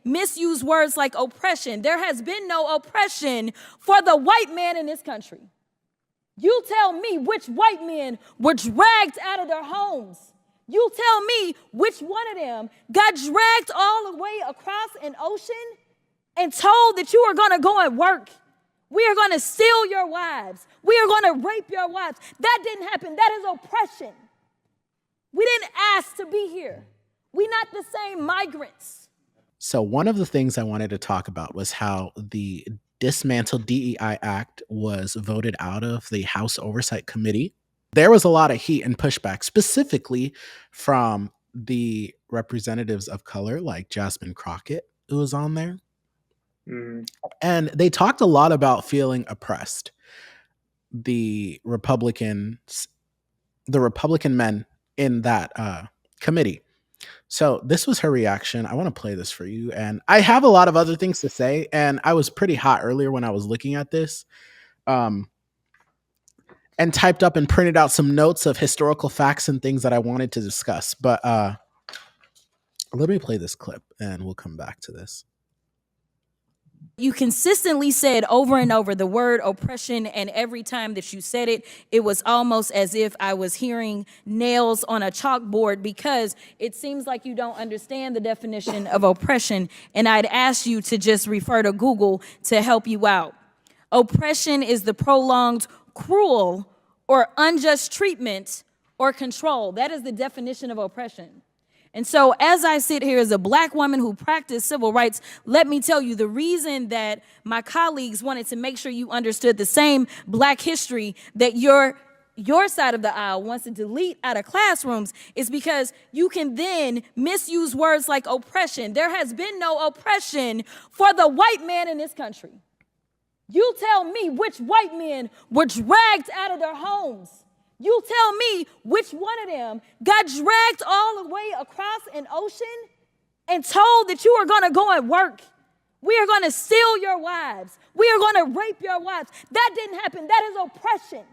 misuse words like oppression. There has been no oppression for the white man in this country. You tell me which white men were dragged out of their homes. You tell me which one of them got dragged all the way across an ocean and told that you are going to go and work. We are going to steal your wives. We are going to rape your wives. That didn't happen. That is oppression. We didn't ask to be here. We're not the same migrants. So one of the things I wanted to talk about was how the Dismantle DEI Act was voted out of the House Oversight Committee. There was a lot of heat and pushback, specifically from the representatives of color, like Jasmine Crockett, who was on there. And they talked a lot about feeling oppressed. The Republican men in that committee. So this was her reaction. I want to play this for you. And I have a lot of other things to say. And I was pretty hot earlier when I was looking at this. And typed up and printed out some notes of historical facts and things that I wanted to discuss. But let me play this clip and we'll come back to this. You consistently said over and over the word oppression, and every time that you said it, it was almost as if I was hearing nails on a chalkboard, because it seems like you don't understand the definition of oppression, and I'd ask you to just refer to Google to help you out. Oppression is the prolonged, cruel, or unjust treatment or control. That is the definition of oppression. And so as I sit here as a Black woman who practiced civil rights, let me tell you the reason that my colleagues wanted to make sure you understood the same Black history that your side of the aisle wants to delete out of classrooms is because you can then misuse words like oppression. There has been no oppression for the white man in this country. You tell me which white men were dragged out of their homes. You tell me which one of them got dragged all the way across an ocean and told that you are going to go and work. We are going to steal your wives. We are going to rape your wives. That didn't happen. That is oppression.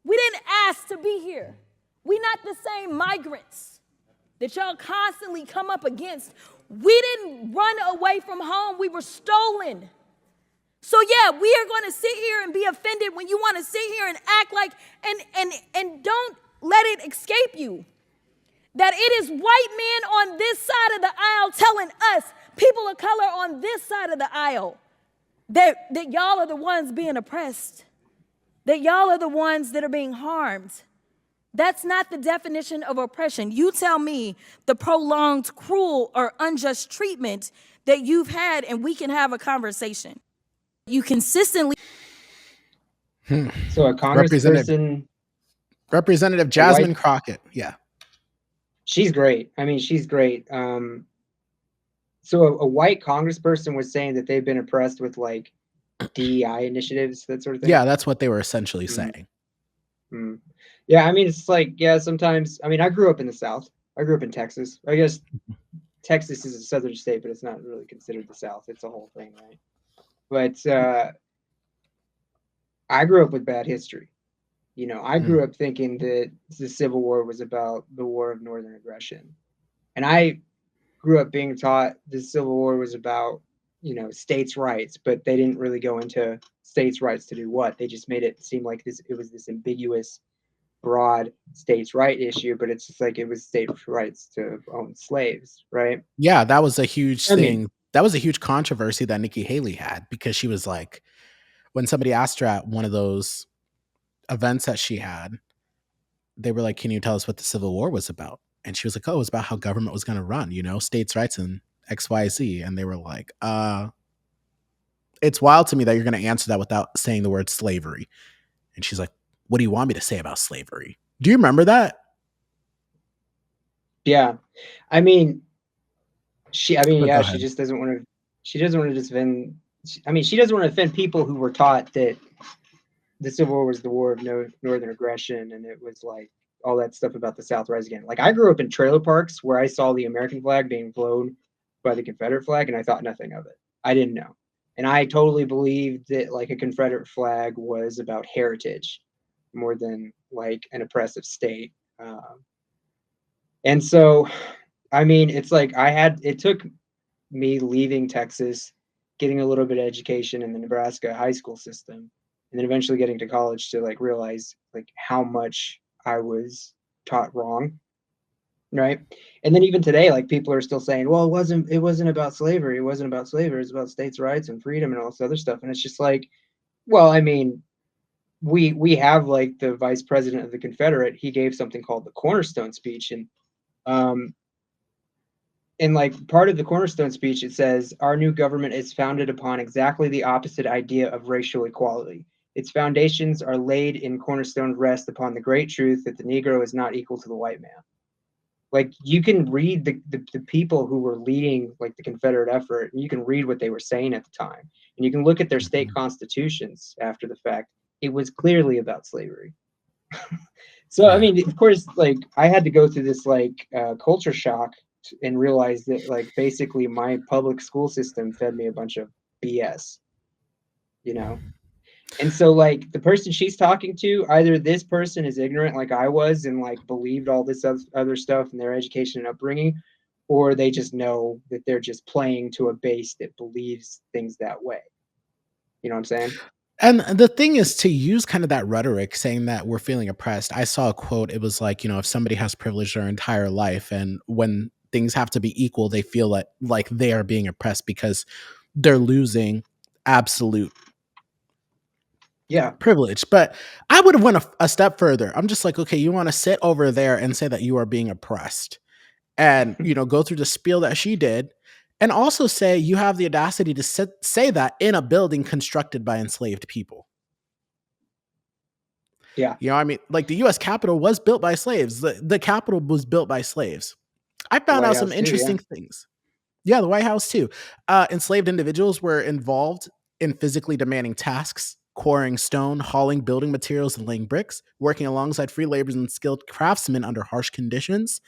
We didn't ask to be here. We're not the same migrants that y'all constantly come up against. We didn't run away from home. We were stolen. So yeah, we are going to sit here and be offended when you want to sit here and act like, and don't let it escape you that it is white men on this side of the aisle telling us, people of color on this side of the aisle, that y'all are the ones being oppressed, that y'all are the ones that are being harmed. That's not the definition of oppression. You tell me the prolonged, cruel, or unjust treatment that you've had, and we can have a conversation. You consistently. So a congressperson, Representative Jasmine Crockett, yeah, she's great. I mean, she's great. So a white congressperson was saying that they've been oppressed with like DEI initiatives, that sort of thing. Yeah, that's what they were essentially saying. Yeah, I mean, it's like, yeah, sometimes. I mean, I grew up in the South. I grew up in Texas. I guess Texas is a southern state, but it's not really considered the South. It's a whole thing, right? But I grew up with bad history. You know, I grew up thinking that the Civil War was about the War of Northern Aggression. And I grew up being taught the Civil War was about, you know, states' rights, but they didn't really go into states' rights to do what. They just made it seem like it was this ambiguous, broad states' right issue, but it's just like it was states' rights to own slaves, right? Yeah, that was a huge thing. That was a huge controversy that Nikki Haley had, because she was like, when somebody asked her at one of those events that she had, they were like, can you tell us what the Civil War was about? And she was like, oh, it was about how government was going to run, you know, states' rights and XYZ. And they were like, it's wild to me that you're going to answer that without saying the word slavery. And she's like, what do you want me to say about slavery? Do you remember that? Yeah. I mean, she just doesn't want to, she doesn't want to defend, she doesn't want to offend people who were taught that the Civil War was the war of northern aggression, and it was like all that stuff about the South rise again. Like, I grew up in trailer parks where I saw the American flag being flown by the Confederate flag, and I thought nothing of it. I didn't know. And I totally believed that like a Confederate flag was about heritage more than like an oppressive state. And so, I mean, it's like it took me leaving Texas, getting a little bit of education in the Nebraska high school system, and then eventually getting to college to like realize like how much I was taught wrong. Right. And then even today, like people are still saying, well, it wasn't about slavery. It wasn't about slavery. It's about states' rights and freedom and all this other stuff. And it's just like, well, I mean, we have like the vice president of the Confederate, he gave something called the Cornerstone speech. Um and like part of the Cornerstone speech, it says, our new government is founded upon exactly the opposite idea of racial equality. Its foundations are laid in cornerstone rest upon the great truth that the Negro is not equal to the white man. Like you can read the people who were leading like the Confederate effort, and you can read what they were saying at the time, and you can look at their state constitutions after the fact. It was clearly about slavery. So I Yeah. mean, of course, like I had to go through this like culture shock and realize that like basically my public school system fed me a bunch of BS, you know. And so like the person she's talking to, either this person is ignorant like I was and like believed all this other stuff in their education and upbringing, or they just know that they're just playing to a base that believes things that way. You know what I'm saying? And the thing is to use kind of that rhetoric saying that we're feeling oppressed. I saw a quote. It was like, if somebody has privilege their entire life and when things have to be equal, they feel like they are being oppressed because they're losing absolute Yeah. privilege. But I would have went a step further. I'm just like, okay, you want to sit over there and say that you are being oppressed and, go through the spiel that she did and also say you have the audacity to say that in a building constructed by enslaved people. Yeah. You know what I mean? Like the US Capitol was built by slaves. The Capitol was built by slaves. I The found White out some House too, yeah. interesting things. Yeah, the White House too. Enslaved individuals were involved in physically demanding tasks, quarrying stone, hauling building materials, and laying bricks, working alongside free laborers and skilled craftsmen under harsh conditions.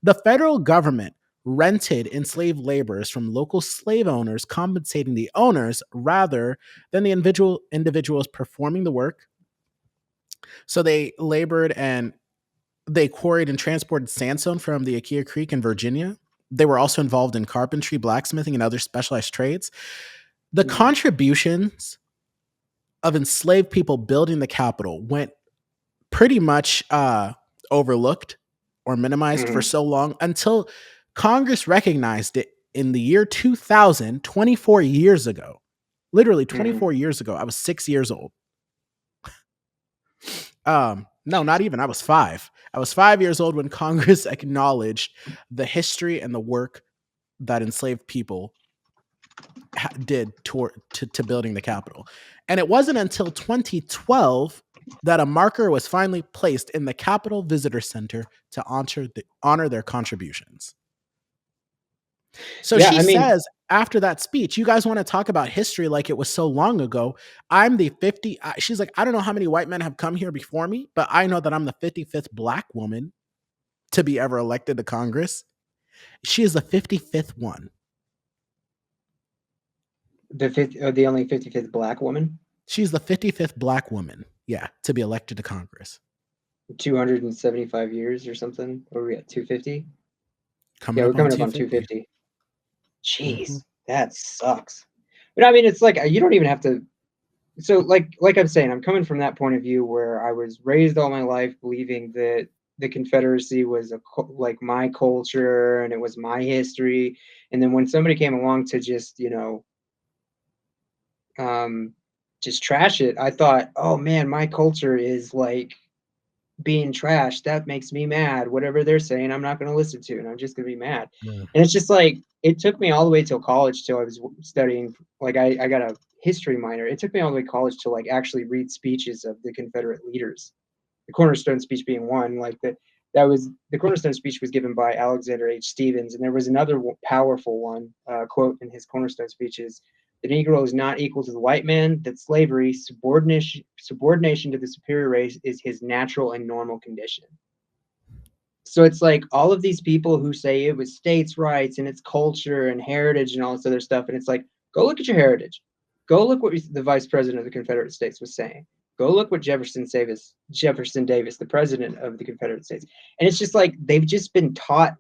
The federal government rented enslaved laborers from local slave owners, compensating the owners rather than the individuals performing the work. So they labored and they quarried and transported sandstone from the Aquia Creek in Virginia. They were also involved in carpentry, blacksmithing, and other specialized trades. The Mhm. contributions of enslaved people building the Capitol went pretty much overlooked or minimized for Mhm. so long until Congress recognized it in the year 2000, 24 years ago. Literally Mhm. 24 years ago. I was 6 years old. No, not even. I was 5. I was 5 years old when Congress acknowledged the history and the work that enslaved people did to building the Capitol. And it wasn't until 2012 that a marker was finally placed in the Capitol Visitor Center to honor their contributions. So Yeah, she I mean, says after that speech, you guys want to talk about history like it was so long ago. I'm the 50. She's like, I don't know how many white men have come here before me, but I know that I'm the 55th black woman to be ever elected to Congress. She is the 55th one. the only 55th black woman, She's the 55th black woman, yeah, to be elected to Congress. 275 years or something. Or we at 250? Coming Yeah, we're up on coming up on 250. 250. Mm-hmm. Jeez, that sucks. But I mean, it's like you don't even have to. So, like I'm saying, I'm coming from that point of view where I was raised all my life believing that the Confederacy was like my culture and it was my history. And then when somebody came along to just um, just trash it, I thought, oh man, my culture is like being trashed. That makes me mad. Whatever they're saying, I'm not going to listen to, and I'm just going to be mad. Mm. And it's just like it took me all the way till college till I was studying. Like I got a history minor. It took me all the way to college to like actually read speeches of the Confederate leaders. The Cornerstone speech being one. Like that was the Cornerstone speech was given by Alexander H. Stephens, and there was another powerful one quote in his Cornerstone speeches. The Negro is not equal to the white man, that slavery, subordination to the superior race is his natural and normal condition. So it's like all of these people who say it was states' rights and it's culture and heritage and all this other stuff. And it's like, go look at your heritage. Go look what the vice president of the Confederate States was saying. Go look what Jefferson Davis, the president of the Confederate States. And it's just like they've just been taught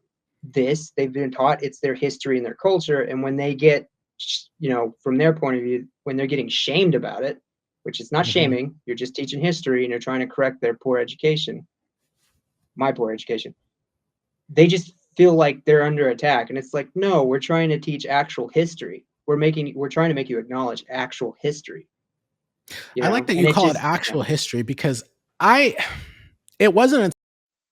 this. They've been taught it's their history and their culture. And when they get, from their point of view, when they're getting shamed about it, which is not shaming, you're just teaching history and you're trying to correct their poor education, my poor education, they just feel like they're under attack. And it's like, no, we're trying to teach actual history. We're trying to make you acknowledge actual history. I like that you call it actual history, because it wasn't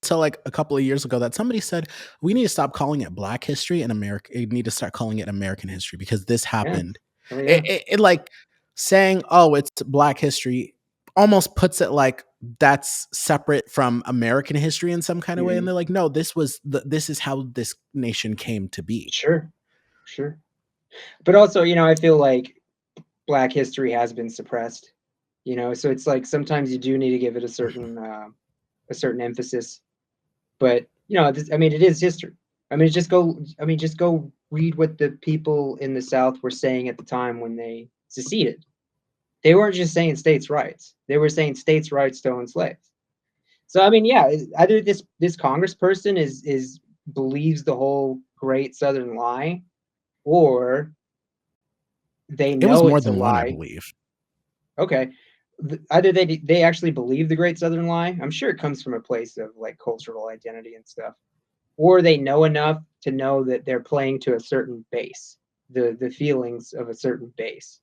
until like a couple of years ago that somebody said we need to stop calling it Black history in America. We need to start calling it American history, because this happened. Oh, yeah. It like saying, oh, it's Black history almost puts it like that's separate from American history in some kind of way. And they're like, no, this is how this nation came to be. Sure. But also, I feel like Black history has been suppressed, so it's like sometimes you do need to give it a certain emphasis. But it is history. Just go read what the people in the South were saying at the time when they seceded. They weren't just saying states' rights; they were saying states' rights to own slaves. So either this congressperson is believes the whole Great Southern Lie, or they know it was more it's than a one, lie. I believe. Okay. Either they actually believe the Great Southern Lie. I'm sure it comes from a place of like cultural identity and stuff, or they know enough to know that they're playing to a certain base, the feelings of a certain base.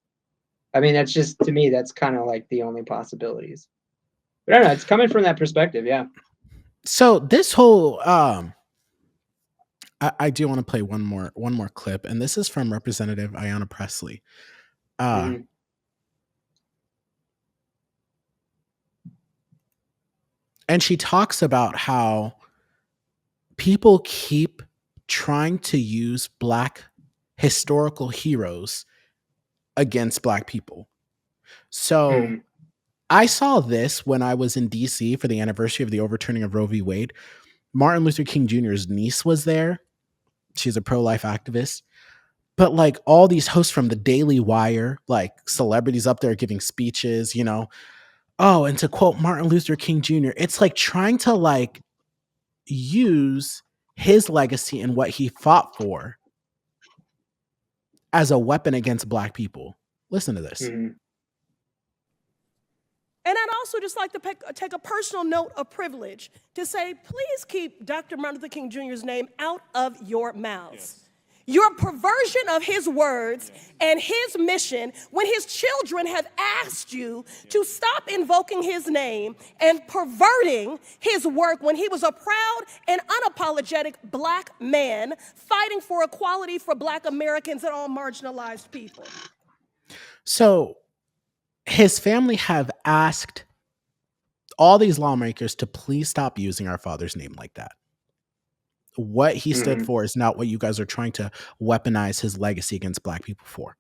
That's just, to me, that's kind of like the only possibilities. But I don't know. It's coming from that perspective, yeah. So this whole I do want to play one more clip, and this is from Representative Ayanna Pressley. And she talks about how people keep trying to use Black historical heroes against Black people. So I saw this when I was in DC for the anniversary of the overturning of Roe v. Wade. Martin Luther King Jr.'s niece was there. She's a pro-life activist. But like all these hosts from the Daily Wire, like celebrities up there giving speeches, Oh, and to quote Martin Luther King Jr., it's like trying to like use his legacy and what he fought for as a weapon against Black people. Listen to this. And I'd also just like to take a personal note of privilege to say, please keep Dr. Martin Luther King Jr.'s name out of your mouths. Yes. Your perversion of his words and his mission, when his children have asked you to stop invoking his name and perverting his work when he was a proud and unapologetic Black man fighting for equality for Black Americans and all marginalized people. So his family have asked all these lawmakers to please stop using our father's name like that. What he stood for is not what you guys are trying to weaponize his legacy against Black people for.